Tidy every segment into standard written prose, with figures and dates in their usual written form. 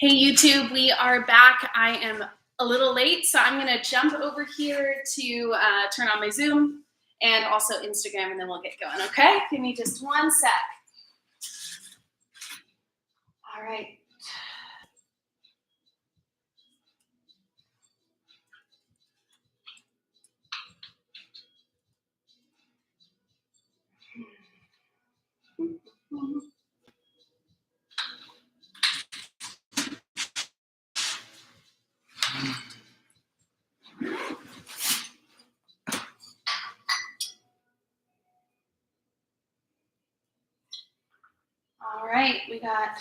Hey YouTube, we are back. I am a little late, so I'm gonna jump over here to turn on my Zoom and also Instagram, and then we'll get going, okay? Give me just one sec. All right. All right, we got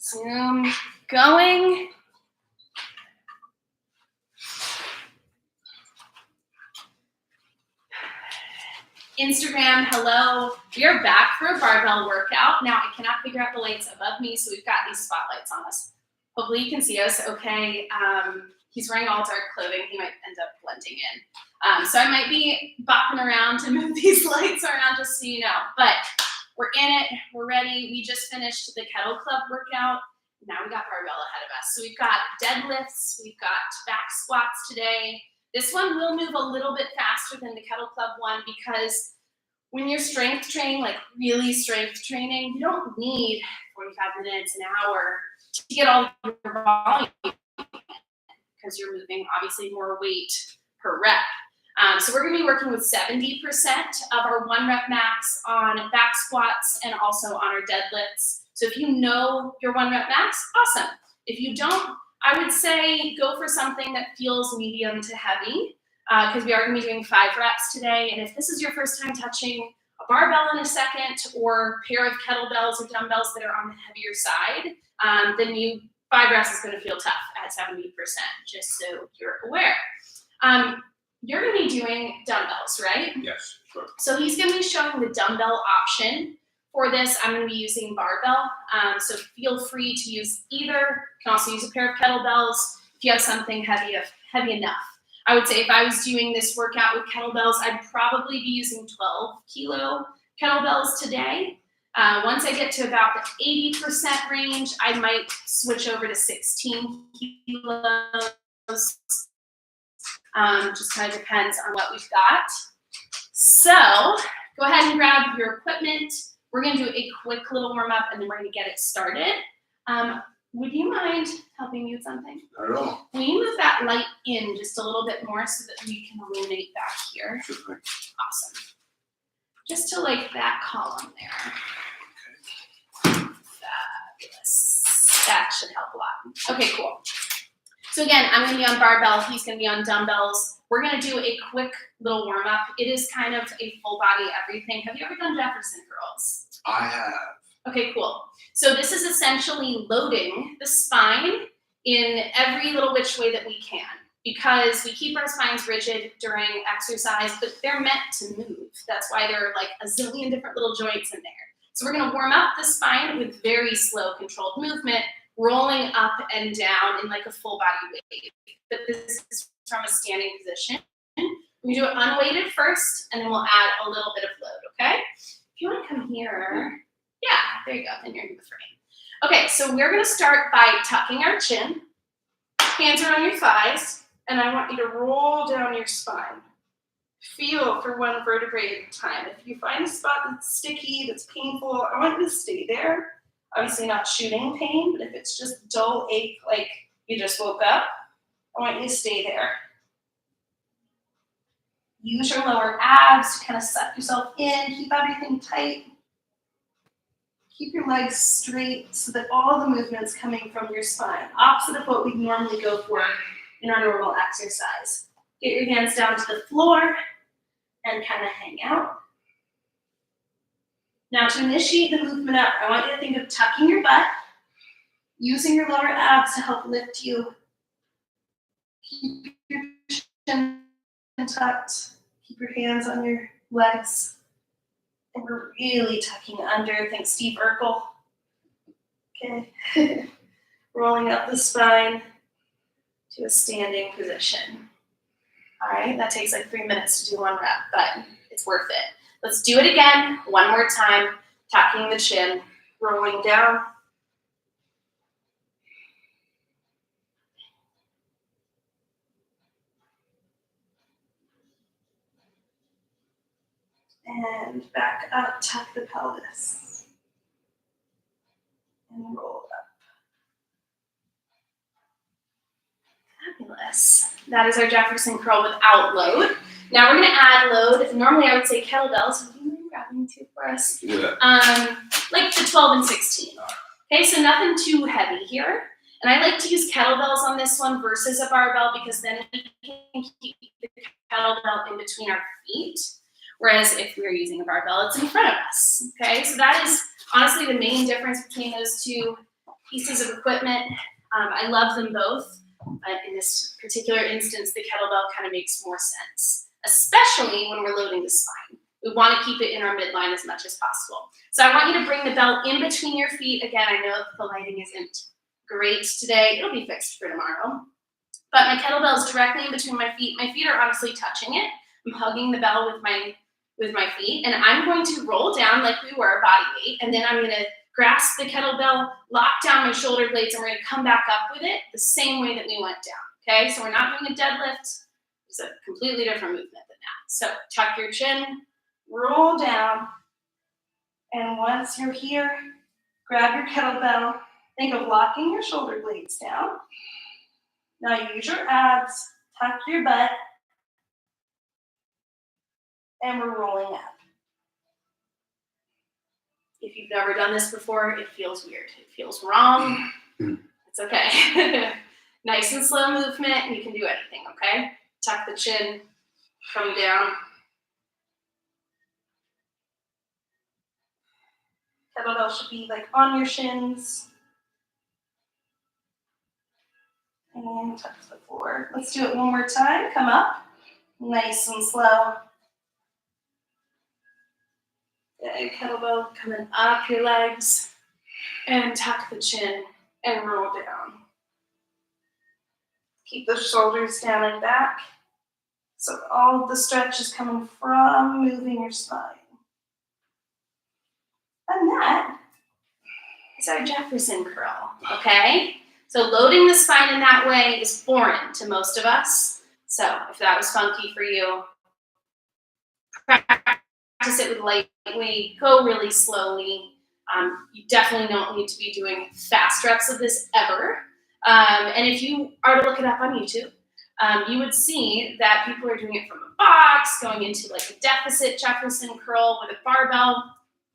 Zoom going. Instagram, hello. We are back for a barbell workout. Now, I cannot figure out the lights above me, so we've got these spotlights on us. Hopefully you can see us okay. He's wearing all dark clothing. He might end up blending in. So I might be bopping around to move these lights around just so you know. But we're in it. We're ready. We just finished the kettle club workout. Now we got barbell ahead of us. So we've got deadlifts. We've got back squats today. This one will move a little bit faster than the kettle club one because when you're strength training, like really strength training, you don't need 45 minutes, an hour to get all your volume because you're moving obviously more weight per rep. So we're gonna be working with 70% of our 1 rep max on back squats and also on our deadlifts. So if you know your 1 rep max, awesome. If you don't, I would say go for something that feels medium to heavy because we are going to be doing 5 reps today. And if this is your first time touching a barbell in a second or a pair of kettlebells or dumbbells that are on the heavier side, then 5 reps is going to feel tough at 70%, just so you're aware. You're going to be doing dumbbells, right? Yes, sure. So he's going to be showing the dumbbell option. For this, I'm going to be using barbell, so feel free to use either. You can also use a pair of kettlebells if you have something heavy enough. I would say if I was doing this workout with kettlebells, I'd probably be using 12 kilo kettlebells today. Once I get to about the 80% range, I might switch over to 16 kilos. Just kind of depends on what we've got. So go ahead and grab your equipment. We're going to do a quick little warm up and then we're going to get it started. Would you mind helping me with something? Not at all. Will you move that light in just a little bit more so that we can illuminate back here? Sure thing. Awesome. Just to like that column there. Fabulous. That should help a lot. Okay, cool. So again, I'm going to be on barbell. He's going to be on dumbbells. We're going to do a quick little warm up. It is kind of a full body everything. Have you ever done Jefferson curls? I have. Okay, cool. So this is essentially loading the spine in every little which way that we can because we keep our spines rigid during exercise, but they're meant to move. That's why there are like a zillion different little joints in there. So we're going to warm up the spine with very slow controlled movement, rolling up and down in like a full body wave. But this is from a standing position. We do it unweighted first, and then we'll add a little bit of load, okay? If you want to come here, yeah, there you go, then you're in the frame. Okay, so we're going to start by tucking our chin. Hands are on your thighs, and I want you to roll down your spine. Feel for 1 vertebrae at a time. If you find a spot that's sticky, that's painful, I want you to stay there. Obviously not shooting pain, but if it's just dull ache like you just woke up, I want you to stay there. Use your lower abs to kind of suck yourself in, keep everything tight. Keep your legs straight so that all the movement's coming from your spine, opposite of what we normally go for in our normal exercise. Get your hands down to the floor and kind of hang out. Now to initiate the movement up, I want you to think of tucking your butt, using your lower abs to help lift you. Keep your chin tucked, keep your hands on your legs. And we're really tucking under. Think Steve Urkel. Okay. Rolling up the spine to a standing position. All right, that takes like 3 minutes to do 1 rep, but it's worth it. Let's do it again, 1 more time. Tucking the chin, rolling down. And back up, tuck the pelvis. And roll up. Fabulous. That is our Jefferson curl without load. Now we're going to add load. Normally I would say kettlebells. Would you mind grabbing two for us? Yeah. Like the 12 and 16. Okay, so nothing too heavy here. And I like to use kettlebells on this one versus a barbell because then we can keep the kettlebell in between our feet. Whereas if we're using a barbell, it's in front of us. Okay, so that is honestly the main difference between those two pieces of equipment. I love them both, but in this particular instance, the kettlebell kind of makes more sense, especially when we're loading the spine. We want to keep it in our midline as much as possible. So I want you to bring the bell in between your feet. Again, I know the lighting isn't great today. It'll be fixed for tomorrow. But my kettlebell is directly in between my feet. My feet are honestly touching it. I'm hugging the bell with my feet, and I'm going to roll down like we were, body weight, and then I'm going to grasp the kettlebell, lock down my shoulder blades, and we're going to come back up with it the same way that we went down, okay? So we're not doing a deadlift. It's a completely different movement than that. So tuck your chin, Roll down. And once you're here, grab your kettlebell. Think of locking your shoulder blades down. Now use your abs, tuck your butt, and we're rolling up. If you've never done this before, it feels weird. It feels wrong. It's okay. Nice and slow movement, and you can do anything, okay? Tuck the chin, come down. Kettlebell should be like on your shins. And touch the floor. Let's do it one more time. Come up. Nice and slow. Good. Kettlebell coming up your legs. And tuck the chin and roll down. Keep the shoulders down and back. So all of the stretch is coming from moving your spine. And that is our Jefferson curl, okay? So loading the spine in that way is foreign to most of us. So if that was funky for you, practice it with lightweight, go really slowly. You definitely don't need to be doing fast reps of this ever. And if you are to look it up on YouTube, you would see that people are doing it from a box, going into like a deficit Jefferson curl with a barbell.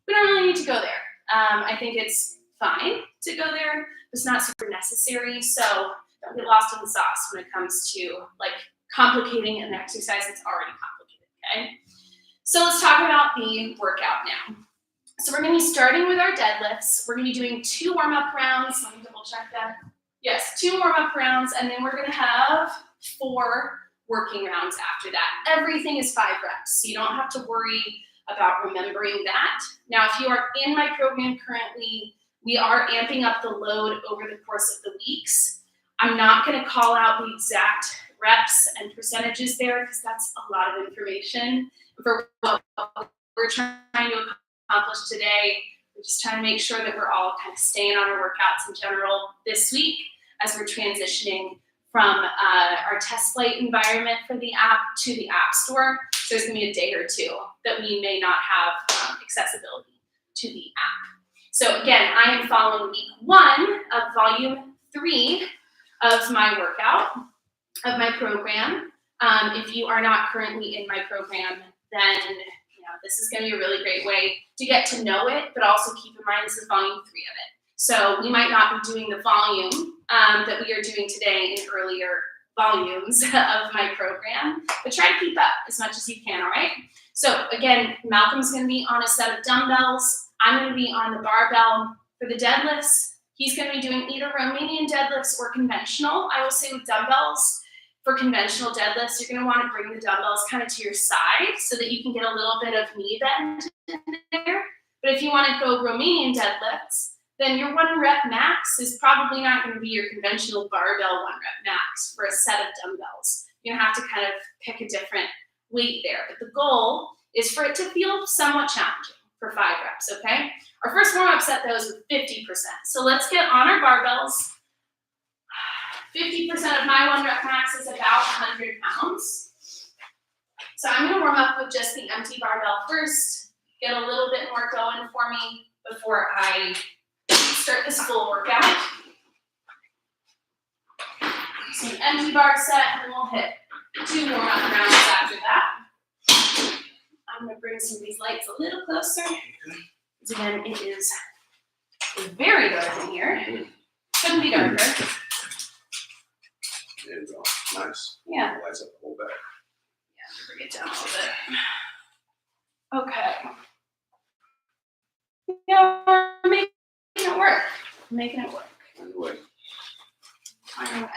We don't really need to go there. I think it's fine to go there. It's not super necessary, so don't get lost in the sauce when it comes to like complicating an exercise that's already complicated, okay? So let's talk about the workout now. So we're gonna be starting with our deadlifts. We're gonna be doing 2 warm-up rounds. Let me double check that. Yes, 2 warm-up rounds, and then we're gonna have 4 working rounds after that. Everything is 5 reps, so you don't have to worry about remembering that. Now, if you are in my program currently, we are amping up the load over the course of the weeks. I'm not gonna call out the exact reps and percentages there because that's a lot of information. For what we're trying to accomplish today, we're just trying to make sure that we're all kind of staying on our workouts in general this week as we're transitioning from our test flight environment for the app to the app store. So there's gonna be a day or 2 that we may not have accessibility to the app. So again, I am following week 1 of volume 3 of my workout, of my program. If you are not currently in my program, then this is gonna be a really great way to get to know it, but also keep in mind this is volume 3 of it. So we might not be doing the volume that we are doing today in earlier volumes of my program, but try to keep up as much as you can, all right? So again, Malcolm's gonna be on a set of dumbbells. I'm gonna be on the barbell. For the deadlifts, he's gonna be doing either Romanian deadlifts or conventional. I will say with dumbbells, for conventional deadlifts, you're gonna wanna bring the dumbbells kind of to your side so that you can get a little bit of knee bend in there. But if you wanna go Romanian deadlifts, then your 1 rep max is probably not gonna be your conventional barbell 1 rep max for a set of dumbbells. You're gonna have to kind of pick a different weight there. But the goal is for it to feel somewhat challenging for 5 reps, okay? Our first warm-up set though is with 50%. So let's get on our barbells. 50% of my 1 rep max is about 100 pounds. So I'm gonna warm up with just the empty barbell first, get a little bit more going for me before I start this full workout. So an empty bar set, and then we'll hit 2 warm-up rounds after that. I'm gonna bring some of these lights a little closer. Because again, it is very dark in here. Couldn't be darker. There you go. Nice. Yeah. Lights up the whole back. Yeah, bring it down a little bit. Okay. Yeah, we're making it work. Making it work. Anyway. Anyway.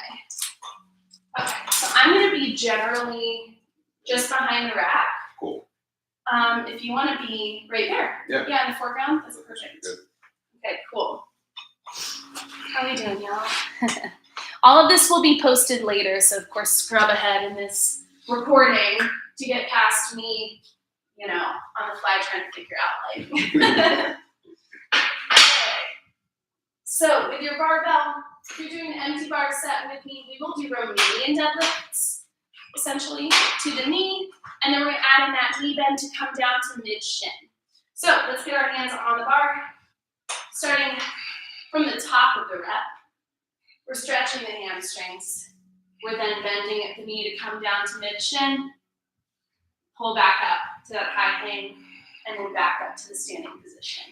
Okay, so I'm gonna be generally just behind the rack. Cool. If you want to be right there. Yeah. Yeah, in the foreground. That's perfect. Good. Okay, cool. How are we doing, y'all? All of this will be posted later, so of course scrub ahead in this recording to get past me, you know, on the fly trying to figure out life. Okay. So with your barbell, if you're doing an empty bar set with me, we will do Romanian deadlifts, essentially, to the knee, and then we're gonna add in that knee bend to come down to mid-shin. So let's get our hands on the bar, starting from the top of the rep. We're stretching the hamstrings. We're then bending at the knee to come down to mid-shin, pull back up to that high hang, and then back up to the standing position.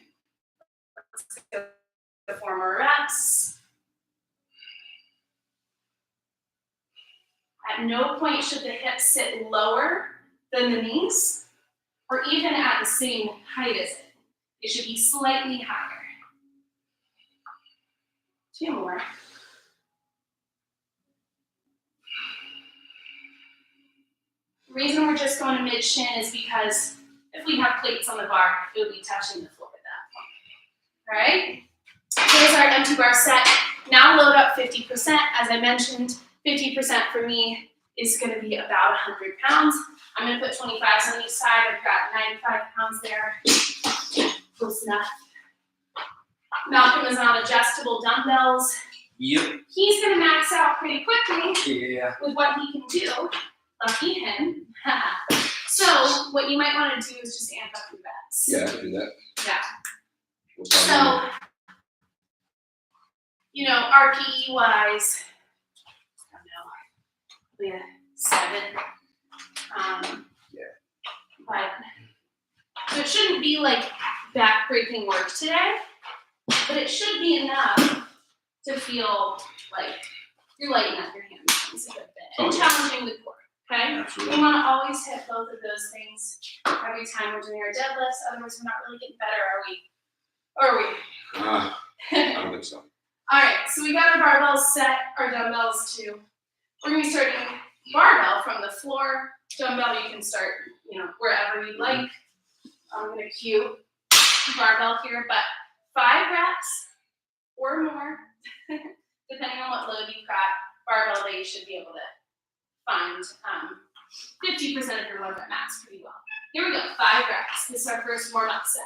Let's go 4 more reps. At no point should the hips sit lower than the knees, or even at the same height as it. It should be slightly higher. 2 more. The reason we're just going to mid-shin is because if we have plates on the bar, it would be touching the floor at that point. All right? Here's our empty bar set. Now load up 50%. As I mentioned, 50% for me is going to be about 100 pounds. I'm going to put 25s on each side. I've got 95 pounds there. Close enough. Malcolm is on adjustable dumbbells. Yep. He's going to max out pretty quickly Yeah. with what he can do. Lucky him. So what you might want to do is just amp up your reps. Yeah, I can do that. Yeah. So, you know, RPE wise, I don't know, we had 7. Yeah. But so it shouldn't be like back-breaking work today, but it should be enough to feel like you're lighting up your hamstrings a good bit and challenging the core. Okay? Absolutely. We want to always hit both of those things every time we're doing our deadlifts. Otherwise, we're not really getting better, are we? Or are we? I don't think so. All right, so we got our barbells set, our dumbbells too. We're going to be starting barbell from the floor. Dumbbell, you can start, you know, wherever you like. I'm going to cue barbell here, but 5 reps or more, depending on what load you've got. Barbell day, you should be able to find 50% of your warm-up max pretty well. Here we go, 5 reps. This is our first warm-up set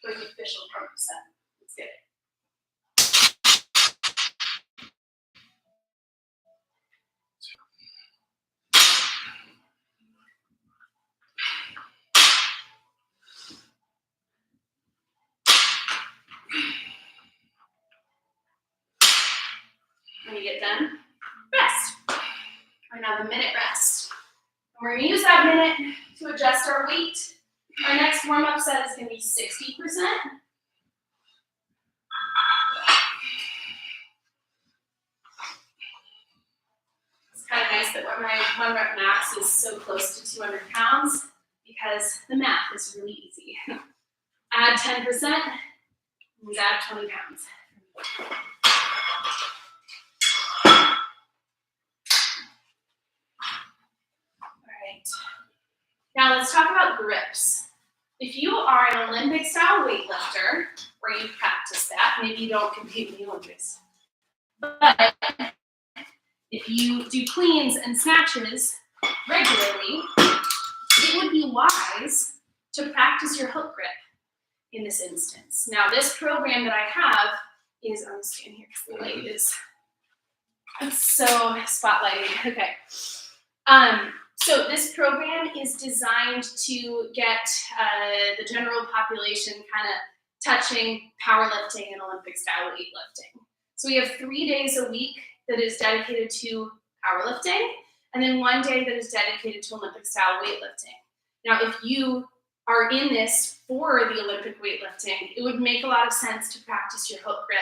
for the official warm-up set. Let's get it. When you get done, rest. We're gonna have a minute rest. And we're gonna use that minute to adjust our weight. Our next warm-up set is gonna be 60%. It's kind of nice that my 1 rep max is so close to 200 pounds because the math is really easy. Add 10%, means add 20 pounds. Now let's talk about grips. If you are an Olympic style weightlifter, or you practice that, maybe you don't compete in the Olympics, but if you do cleans and snatches regularly, it would be wise to practice your hook grip in this instance. Now this program that I have is, I'm standing here because the light is, it's so spotlighting, okay. So this program is designed to get the general population kind of touching powerlifting and Olympic style weightlifting. So we have 3 days a week that is dedicated to powerlifting, and then 1 day that is dedicated to Olympic style weightlifting. Now, if you are in this for the Olympic weightlifting, it would make a lot of sense to practice your hook grip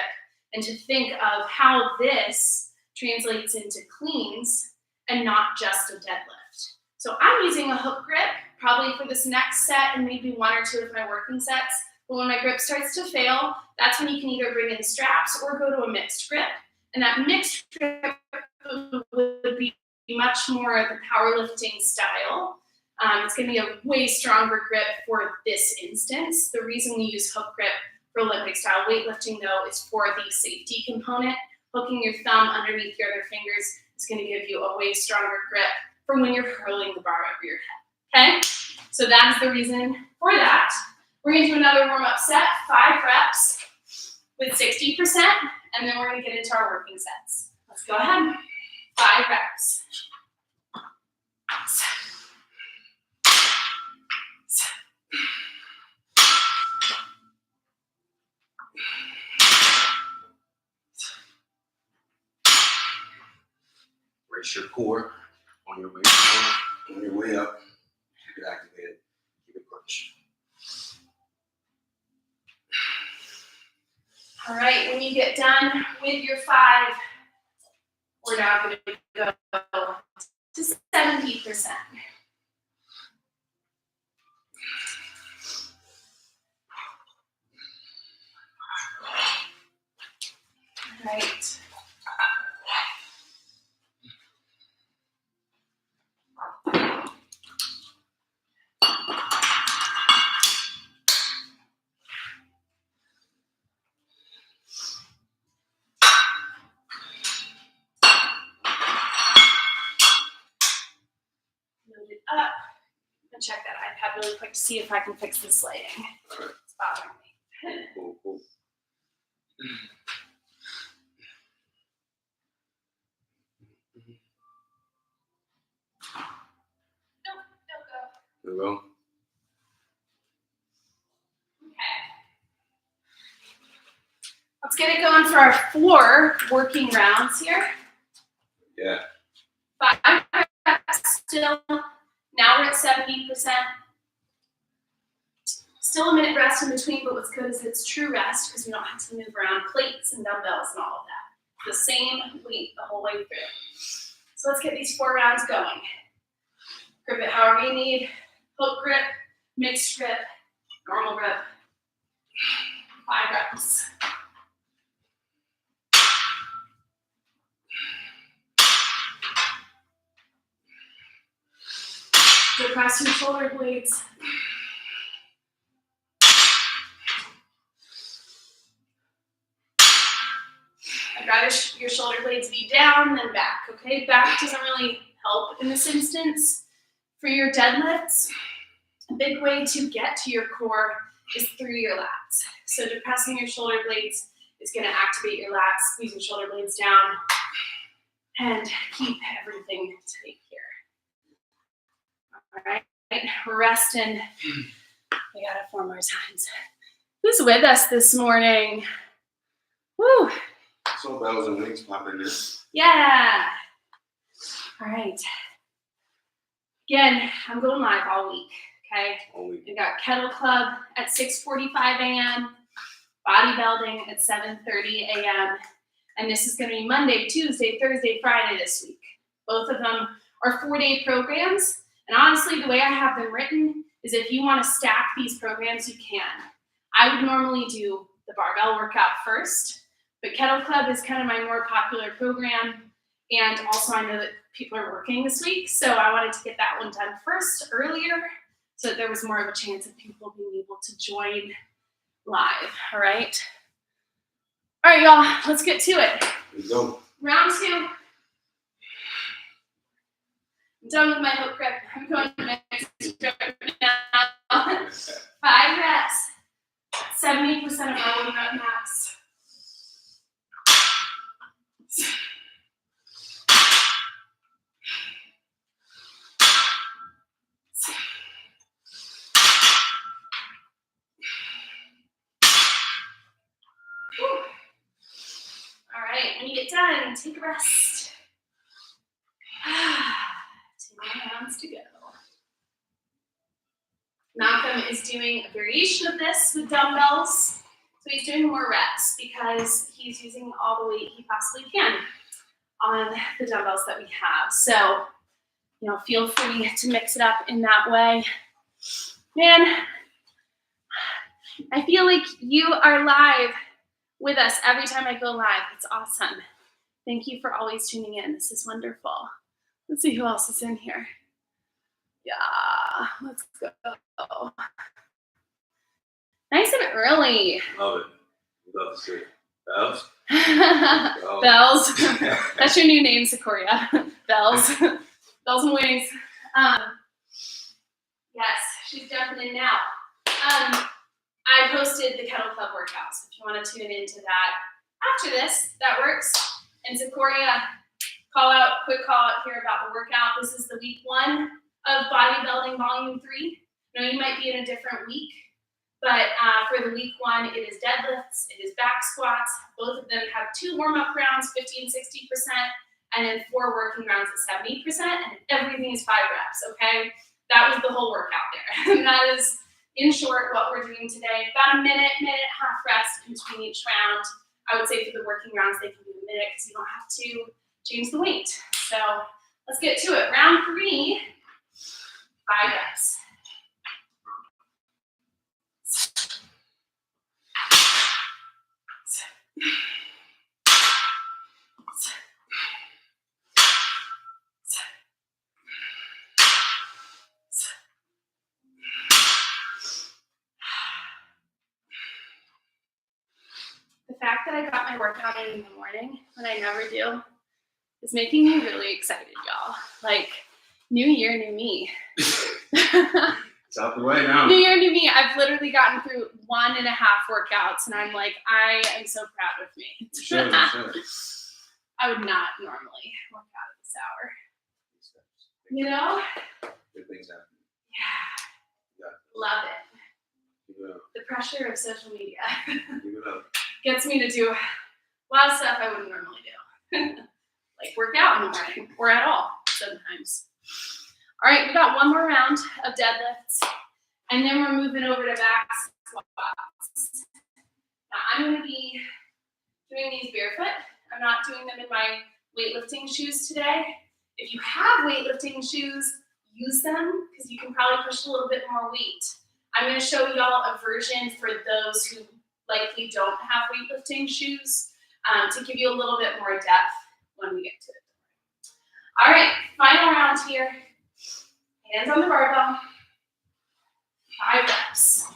and to think of how this translates into cleans and not just a deadlift. So I'm using a hook grip probably for this next set and maybe 1 or 2 of my working sets. But when my grip starts to fail, that's when you can either bring in straps or go to a mixed grip. And that mixed grip would be much more the powerlifting style. It's going to be a way stronger grip for this instance. The reason we use hook grip for Olympic style weightlifting, though, is for the safety component. Hooking your thumb underneath your other fingers is going to give you a way stronger grip for when you're hurling the bar over your head. Okay? So that is the reason for that. We're going to do another warm-up set, 5 reps with 60%, and then we're going to get into our working sets. Let's go ahead. 5 reps. Brace your core on your way down, on your way up. Keep it activated. Keep it pushed. All right, when you get done with your 5, we're now going to go to 70%. All right. Load it up. And check that iPad really quick to see if I can fix this lighting. It's bothering me. Cool, cool. Nope, don't go. There we go. Okay. Let's get it going for our 4 working rounds here. Yeah. 5 reps still. Now we're at 70%. Still a minute rest in between, but what's good is it's true rest because we don't have to move around plates and dumbbells and all of that. The same weight the whole way through. So let's get these 4 rounds going. Grip it however you need. Hook grip, mixed grip, normal grip. 5 reps. Depress your shoulder blades. I'd rather your shoulder blades be down than back, okay? Back doesn't really help in this instance. For your deadlifts, a big way to get to your core is through your lats. So depressing your shoulder blades is going to activate your lats, squeeze your shoulder blades down, and keep everything tight here. All right, we're resting. We got it 4 more times. Who's with us this morning? Woo! So bells and wings popping in. Yeah. All right. Again, I'm going live all week, okay? Only. We got Kettle Club at 6:45 a.m., Bodybellding at 7:30 a.m., and this is going to be Monday, Tuesday, Thursday, Friday this week. Both of them are 4-day programs, and honestly, the way I have them written is if you want to stack these programs, you can. I would normally do the barbell workout first, but Kettle Club is kind of my more popular program, and also I know that people are working this week, so I wanted to get that one done first, earlier, so that there was more of a chance of people being able to join live, all right? All right, y'all, let's get to it. Let's go. Round 2. I'm done with my hook grip. I'm going to my next grip now. 5 reps. 70% of our 1 rep max. right, when you get done, take a rest. 2 more rounds to go. Malcolm is doing a variation of this with dumbbells. So he's doing more reps because he's using all the weight he possibly can on the dumbbells that we have. So, you know, feel free to mix it up in that way. Man, I feel like you are live with us every time I go live. It's awesome. Thank you for always tuning in. This is wonderful. Let's see who else is in here. Yeah, let's go. Nice and early. Love it. Love to see it. Bells? Bells. That's your new name, Sequoia. Bells. Bells and wings. Yes, she's jumping in now. I posted the Kettle Club workouts. If you want to tune into that after this, that works. And Sequoia, quick call out here about the workout. This is the week 1 of Bodybuilding Volume 3. I know you might be in a different week, but for the week 1, it is deadlifts, it is back squats. Both of them have 2 warm-up rounds, 50 and 60%, and then 4 working rounds at 70%, and everything is 5 reps, okay? That was the whole workout there. And that is, in short, what we're doing today. About a minute, half rest in between each round. I would say for the working rounds, they can do a minute because you don't have to change the weight. So let's get to it. Round 3, 5 reps. The fact that I got my workout in the morning when I never do is making me really excited, y'all. Like, new year, new me. It's out the way now. New year, new me. I've literally gotten through 1.5 workouts, and I'm like, I am so proud of me. Sure. I would not normally work out at this hour. You know? Good things happen. Yeah. Love it. Keep it up. The pressure of social media Keep it up. gets me to do a lot of stuff I wouldn't normally do. Like work out in the morning, or at all, sometimes. All right, we got 1 more round of deadlifts, and then we're moving over to back squats. Now, I'm going to be doing these barefoot. I'm not doing them in my weightlifting shoes today. If you have weightlifting shoes, use them, because you can probably push a little bit more weight. I'm going to show y'all a version for those who likely don't have weightlifting shoes to give you a little bit more depth when we get to it. All right, final round here. Hands on the barbell. 5 reps.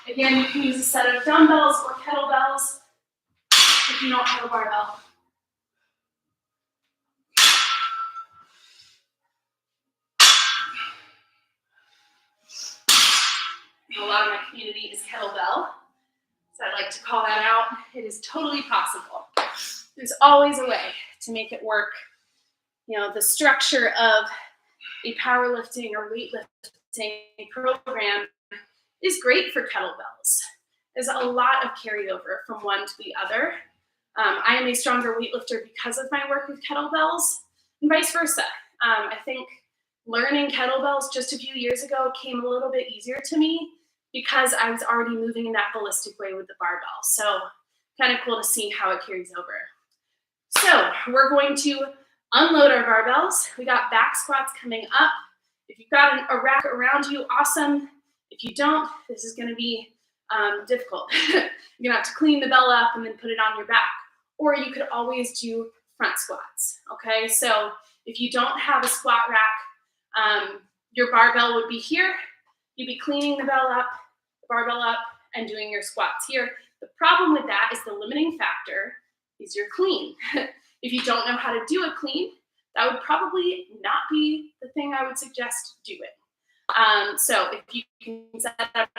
Again, you can use a set of dumbbells or kettlebells if you don't have a barbell. And a lot of my community is kettlebell, so I'd like to call that out. It is totally possible. There's always a way to make it work. You know, the structure of a powerlifting or weightlifting program is great for kettlebells. There's a lot of carryover from one to the other. I am a stronger weightlifter because of my work with kettlebells, and vice versa. I think learning kettlebells just a few years ago came a little bit easier to me because I was already moving in that ballistic way with the barbell. So kind of cool to see how it carries over. So we're going to unload our barbells. We got back squats coming up. If you've got a rack around you, awesome. If you don't, this is going to be difficult. You're going to have to clean the bell up and then put it on your back. Or you could always do front squats, okay? So if you don't have a squat rack, your barbell would be here. You'd be cleaning the barbell up, and doing your squats here. The problem with that is the limiting factor is your clean. If you don't know how to do a clean, that would probably not be the thing I would suggest doing. So if you can set up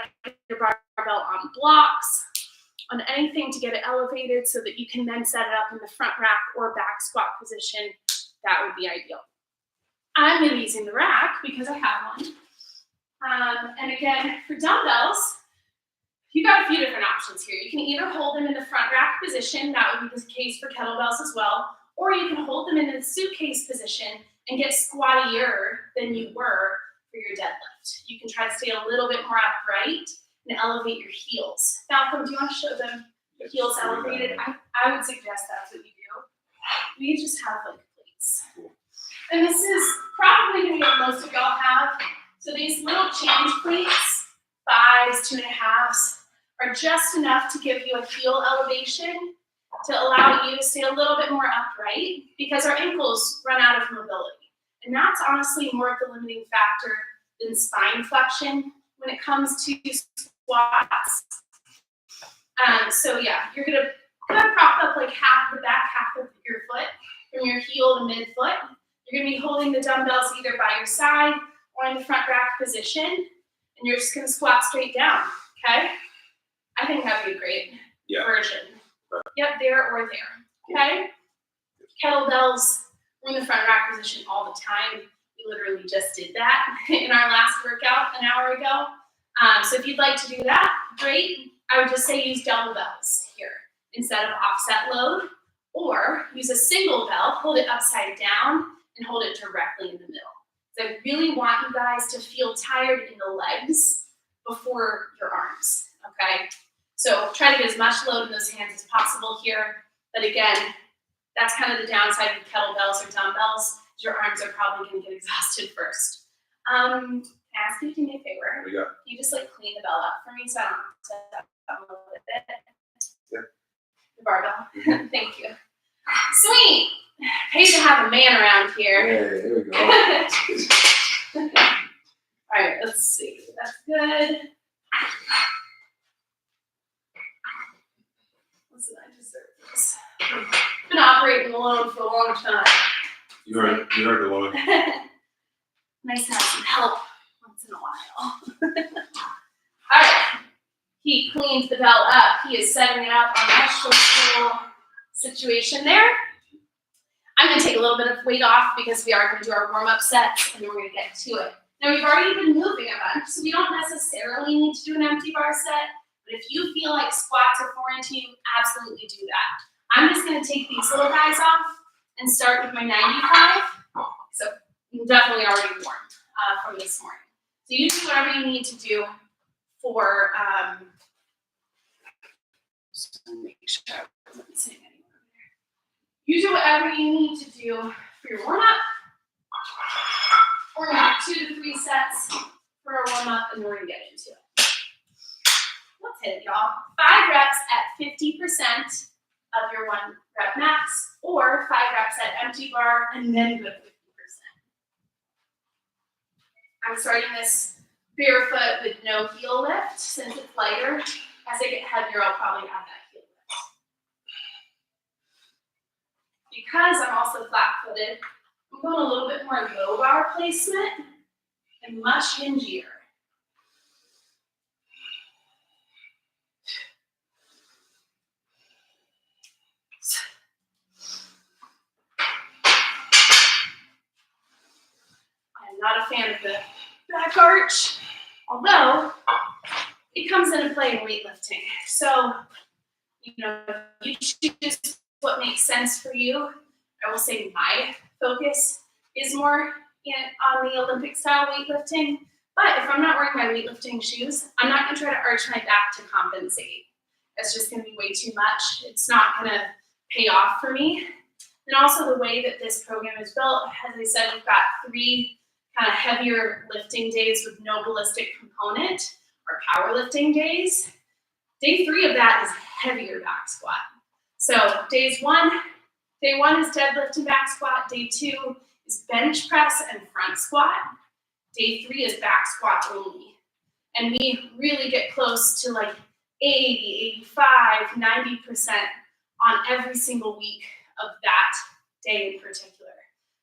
your barbell on blocks, on anything to get it elevated so that you can then set it up in the front rack or back squat position, that would be ideal. I'm going to be using the rack because I have one. And again, for dumbbells, You got a few different options here. You can either hold them in the front rack position, that would be the case for kettlebells as well, or you can hold them in the suitcase position and get squattier than you were for your deadlift. You can try to stay a little bit more upright and elevate your heels. Malcolm, do you want to show them the heels elevated? I would suggest that's what you do. We just have like plates. And this is probably going to be what most of y'all have. So these little change plates, 5s, 2.5s, are just enough to give you a heel elevation to allow you to stay a little bit more upright because our ankles run out of mobility. And that's honestly more of the limiting factor than spine flexion when it comes to squats. So yeah, you're gonna kind of prop up like the back half of your foot from your heel to midfoot. You're gonna be holding the dumbbells either by your side or in the front rack position, and you're just gonna squat straight down, okay? I think that'd be a great version. Right. Yep, there or there, okay? Kettlebells, we're in the front rack position all the time. We literally just did that in our last workout an hour ago. So if you'd like to do that, great. I would just say use double bells here instead of offset load, or use a single bell, hold it upside down, and hold it directly in the middle. So I really want you guys to feel tired in the legs before your arms, okay? So try to get as much load in those hands as possible here. But again, that's kind of the downside of kettlebells or dumbbells. Your arms are probably going to get exhausted first. Can I ask you to do me a favor? Yeah. You just like clean the bell up for me so I don't have to download it. Yeah. The barbell. Thank you. Sweet. Pays to have a man around here. Hey, there we go. All right, let's see. That's good. Listen, I deserve this. I've been operating alone for a long time. You heard the woman. Nice to have some help once in a while. All right. He cleaned the bell up. He is setting it up on that short situation there. I'm going to take a little bit of weight off because we are going to do our warm-up sets, and then we're going to get to it. Now, we've already been moving a bunch, so we don't necessarily need to do an empty bar set, but if you feel like squats are foreign to you, absolutely do that. I'm just going to take these little guys off and start with my 95. So I'm definitely already warm from this morning. So you do whatever you need to do for, just want to make sure I wasn't missing anyone there. You do whatever you need to do for your warm-up. We're going to do 2 to 3 sets for our warm-up, and we're going to get into it. Let's hit it, y'all. 5 reps at 50% of your 1 rep max, or 5 reps at empty bar, and then go to 50%. I'm starting this barefoot with no heel lift, since it's lighter. As I get heavier, I'll probably add that heel lift. Because I'm also flat-footed, I'm going a little bit more low bar placement and much hingier. I'm not a fan of the back arch, although it comes into play in weightlifting. So, you choose what makes sense for you. I will say my focus is more on the Olympic style weightlifting, but if I'm not wearing my weightlifting shoes, I'm not going to try to arch my back to compensate. That's just going to be way too much. It's not going to pay off for me. And also the way that this program is built, as I said, we've got 3 kind of heavier lifting days with no ballistic component, or powerlifting days. Day 3 of that is heavier back squat. So day 1 is deadlift and back squat. Day 2 is bench press and front squat. Day 3 is back squat only. And we really get close to like 80, 85, 90% on every single week of that day in particular.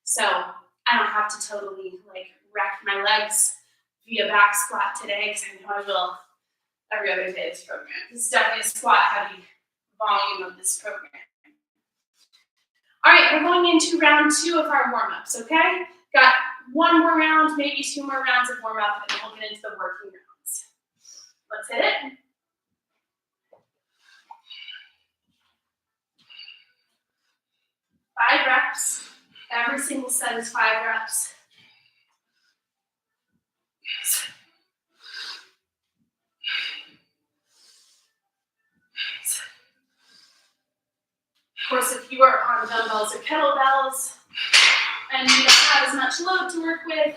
So I don't have to totally like wreck my legs via back squat today, because I know I will every other day of this program. This is definitely a squat heavy volume of this program. All right, we're going into round 2 of our warm-ups, okay? Got 1 more round, maybe 2 more rounds of warm-up, and then we'll get into the working rounds. Let's hit it. Every single set is 5 reps. Of course, if you are on dumbbells or kettlebells and you don't have as much load to work with,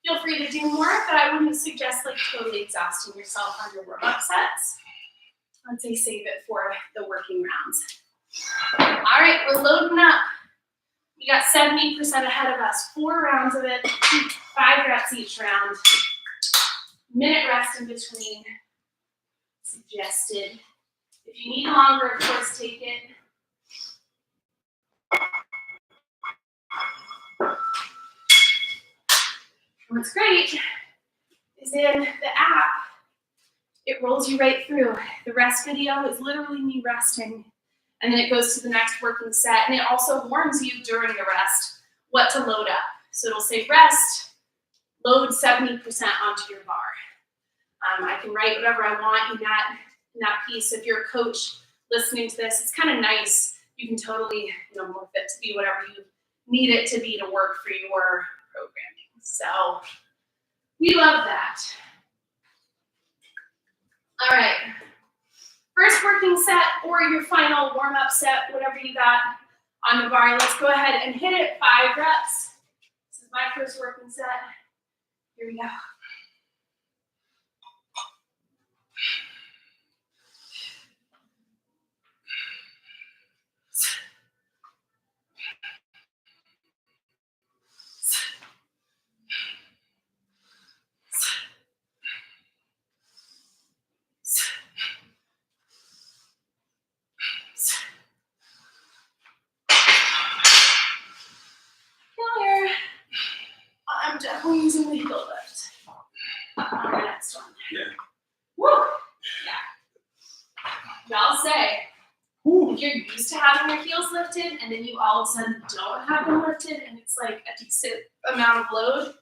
feel free to do more, but I wouldn't suggest like totally exhausting yourself on your warm-up sets. I'd say save it for the working rounds. All right, we're loading up. We got 70% ahead of us. 4 rounds of it, 5 reps each round. Minute rest in between, suggested. If you need longer, of course, take it. What's great is in the app, it rolls you right through. The rest video is literally me resting, and then it goes to the next working set, and it also warns you during the rest what to load up. So it'll say rest, load 70% onto your bar. I can write whatever I want in that piece. If you're a coach listening to this, it's kind of nice. You can totally, morph it to be whatever you need it to be to work for your programming. So we love that. All right. First working set or your final warm-up set, whatever you got on the bar. Let's go ahead and hit it. 5 reps. This is my first working set. Here we go. I'm definitely using the heel lift on the next one. Yeah. Woo! Yeah. Y'all say, if you're used to having your heels lifted and then you all of a sudden don't have them lifted and it's like a decent amount of load,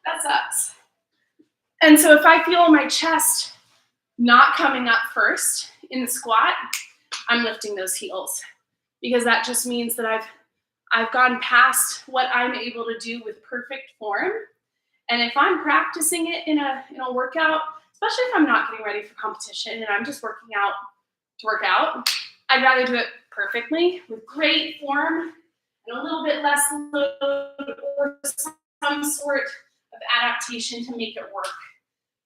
that sucks. And so if I feel my chest not coming up first in the squat, I'm lifting those heels because that just means that I've gone past what I'm able to do with perfect form. And if I'm practicing it in a workout, especially if I'm not getting ready for competition and I'm just working out to work out, I'd rather do it perfectly with great form and a little bit less load or some sort of adaptation to make it work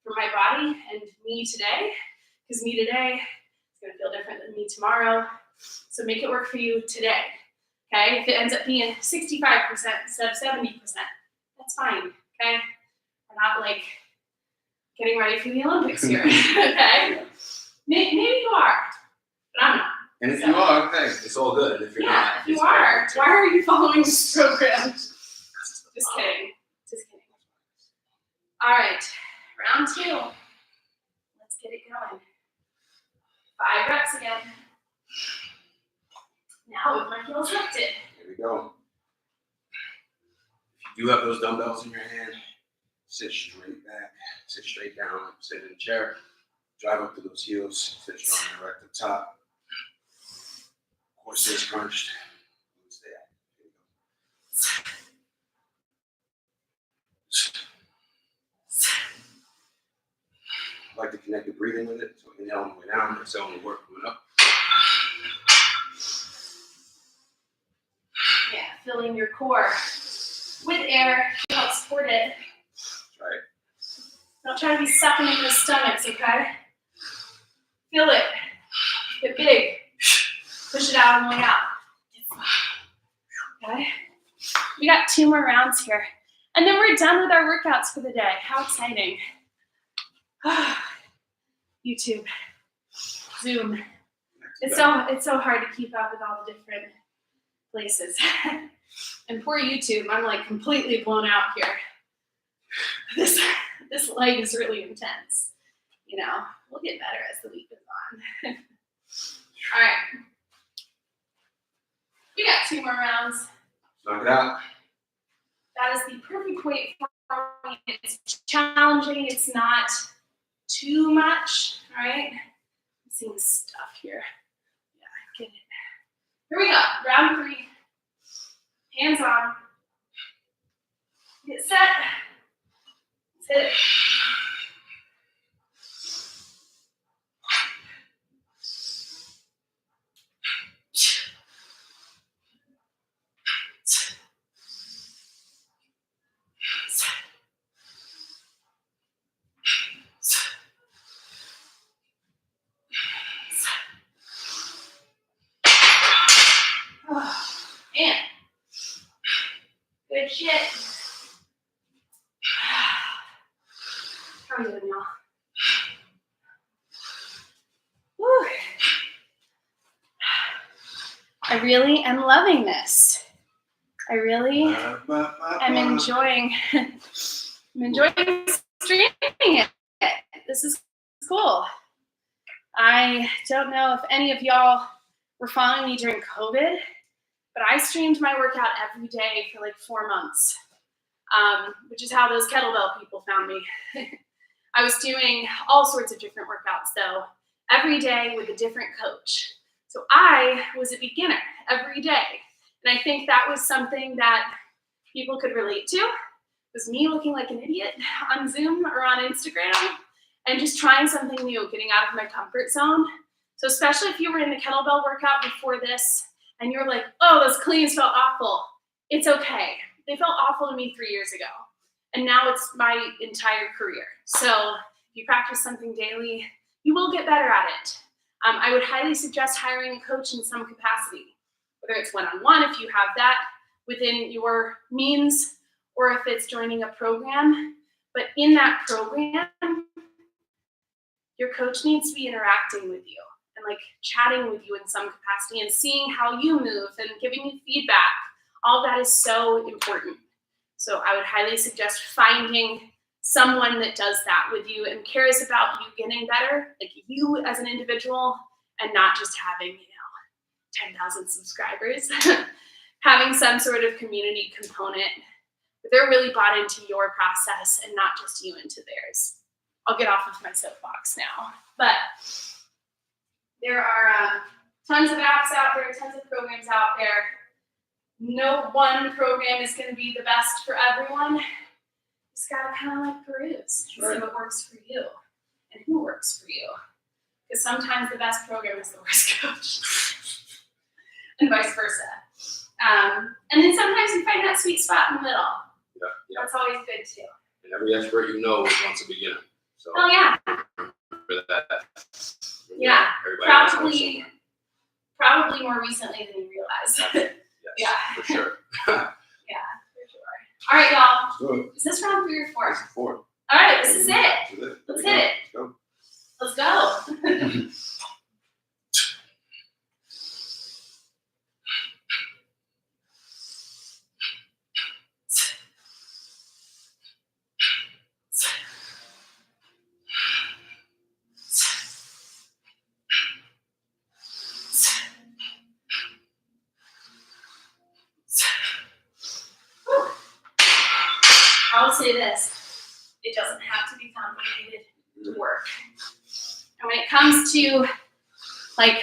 for my body and me today. Because me today is going to feel different than me tomorrow. So make it work for you today. Okay, if it ends up being 65% instead of 70%, that's fine, okay? We're not like getting ready for the Olympics here, okay? Maybe you are, but I'm not. And if you are, hey, it's all good. And if you're not, if you are, why are you following this program? Just kidding, just kidding. All right, round 2. Let's get it going. 5 reps again. Now with my heels lifted. Here we go. If you do have those dumbbells in your hand, sit straight back, sit straight down, sit in a chair, drive up to those heels, sit strong and erect at the top. Core stays crunched. Stay active. Here we go. I like to connect the breathing with it. So inhale on the way down, exhale on the work coming up. Yeah, filling your core with air to help support it. That's right. Don't try to be sucking into the stomachs, okay? Feel it. Get big. Push it out on the way out. Okay? We got 2 more rounds here. And then we're done with our workouts for the day. How exciting. YouTube. Zoom. It's so hard to keep up with all the different places. And poor YouTube, I'm like completely blown out here. This light is really intense. We'll get better as the week goes on. All right. We got 2 more rounds. Knock it out. That is the perfect weight for me. It's challenging. It's not too much. All right. I'm seeing stuff here. Yeah, I get it. Here we go. Round 3. Hands on. Get set. Let's hit it. Man, good shit. How are you doing, y'all? Whew. I really am loving this. I really am enjoying. I'm enjoying streaming it. This is cool. I don't know if any of y'all were following me during COVID, but I streamed my workout every day for like 4 months, which is how those kettlebell people found me. I was doing all sorts of different workouts though, every day with a different coach. So I was a beginner every day. And I think that was something that people could relate to. It was me looking like an idiot on Zoom or on Instagram and just trying something new, getting out of my comfort zone. So especially if you were in the kettlebell workout before this and you're like, oh, those cleans felt awful. It's okay. They felt awful to me 3 years ago. And now it's my entire career. So if you practice something daily, you will get better at it. I would highly suggest hiring a coach in some capacity, whether it's one-on-one if you have that within your means, or if it's joining a program. But in that program, your coach needs to be interacting with you and like chatting with you in some capacity and seeing how you move and giving you feedback. All that is so important. So I would highly suggest finding someone that does that with you and cares about you getting better, like you as an individual, and not just having, 10,000 subscribers, having some sort of community component. But they're really bought into your process and not just you into theirs. I'll get off of my soapbox now. But there are tons of apps out there, tons of programs out there. No one program is going to be the best for everyone. You just got to kind of like peruse and see what works for you and who works for you. Because sometimes the best program is the worst coach. And vice versa. And then sometimes you find that sweet spot in the middle. Yeah. That's always good too. And every expert you know is once a beginner. So oh yeah. Remember that. Yeah. Probably more recently than you realize. Yes, yeah. For sure. Yeah, for sure. All right, y'all. Is this round 3 or 4? 4. All right, this is it. Let's hit it. Let's go. I'll say this, it doesn't have to be complicated to work. And when it comes to like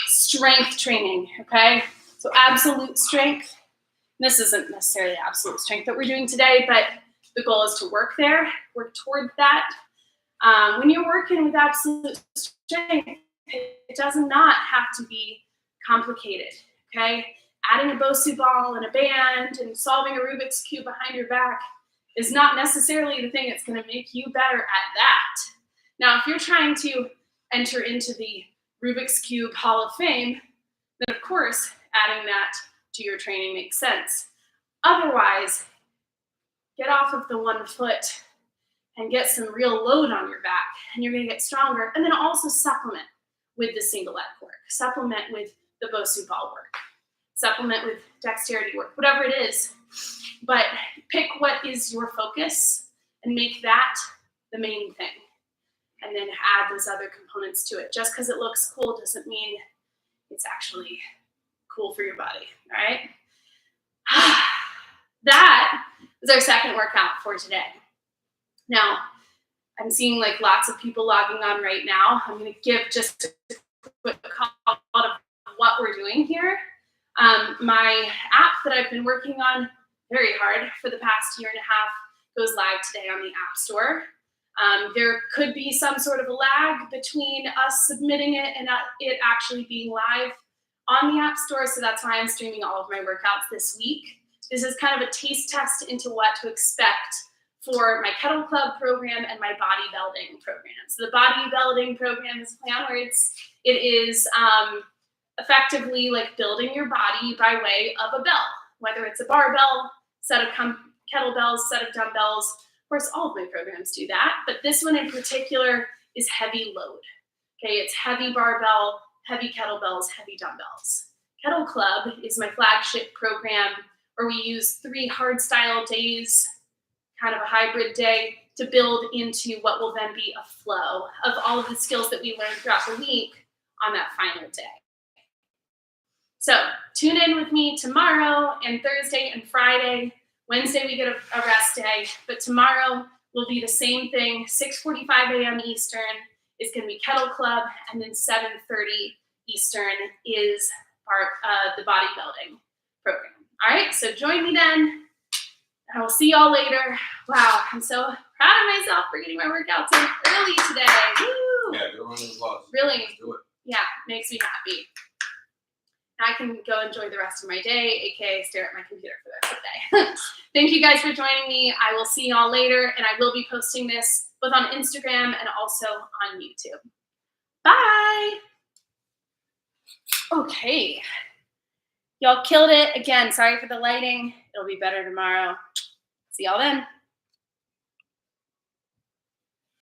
strength training, okay? So absolute strength, this isn't necessarily absolute strength that we're doing today, but the goal is to work there, work toward that. When you're working with absolute strength, it does not have to be complicated, okay? Adding a Bosu ball and a band and solving a Rubik's Cube behind your back is not necessarily the thing that's going to make you better at that. Now, if you're trying to enter into the Rubik's Cube Hall of Fame, then of course, adding that to your training makes sense. Otherwise, get off of the 1 foot and get some real load on your back, and you're going to get stronger. And then also supplement with the single leg work, supplement with the Bosu ball work, supplement with dexterity work, whatever it is. But pick what is your focus and make that the main thing. And then add those other components to it. Just because it looks cool doesn't mean it's actually cool for your body, all right? That is our second workout for today. Now, I'm seeing like lots of people logging on right now. I'm going to give just a quick call of what we're doing here. My app that I've been working on very hard for the past year and a half goes live today on the App Store. There could be some sort of a lag between us submitting it and it actually being live on the App Store, so that's why I'm streaming all of my workouts this week. This is kind of a taste test into what to expect for my Kettle Club program and my bodybuilding program. So the bodybuilding program is a plan where it is effectively like building your body by way of a bell, whether it's a barbell, set of kettlebells, set of dumbbells. Of course, all of my programs do that, but this one in particular is heavy load. Okay, it's heavy barbell, heavy kettlebells, heavy dumbbells. Kettle Club is my flagship program where we use 3 hard style days, kind of a hybrid day, to build into what will then be a flow of all of the skills that we learn throughout the week on that final day. So tune in with me tomorrow and Thursday and Friday. Wednesday we get a rest day, but tomorrow will be the same thing. 6:45 a.m. Eastern is going to be Kettle Club, and then 7:30 Eastern is the bodybuilding program. All right, so join me then. I will see y'all later. Wow, I'm so proud of myself for getting my workouts in early today. Woo! Yeah, go run those laws. Really? Let's do it. Yeah, makes me happy. I can go enjoy the rest of my day, aka stare at my computer for the rest of the day. Thank you guys for joining me. I will see y'all later, and I will be posting this both on Instagram and also on YouTube. Bye. Okay. Y'all killed it. Again, sorry for the lighting. It'll be better tomorrow. See y'all then.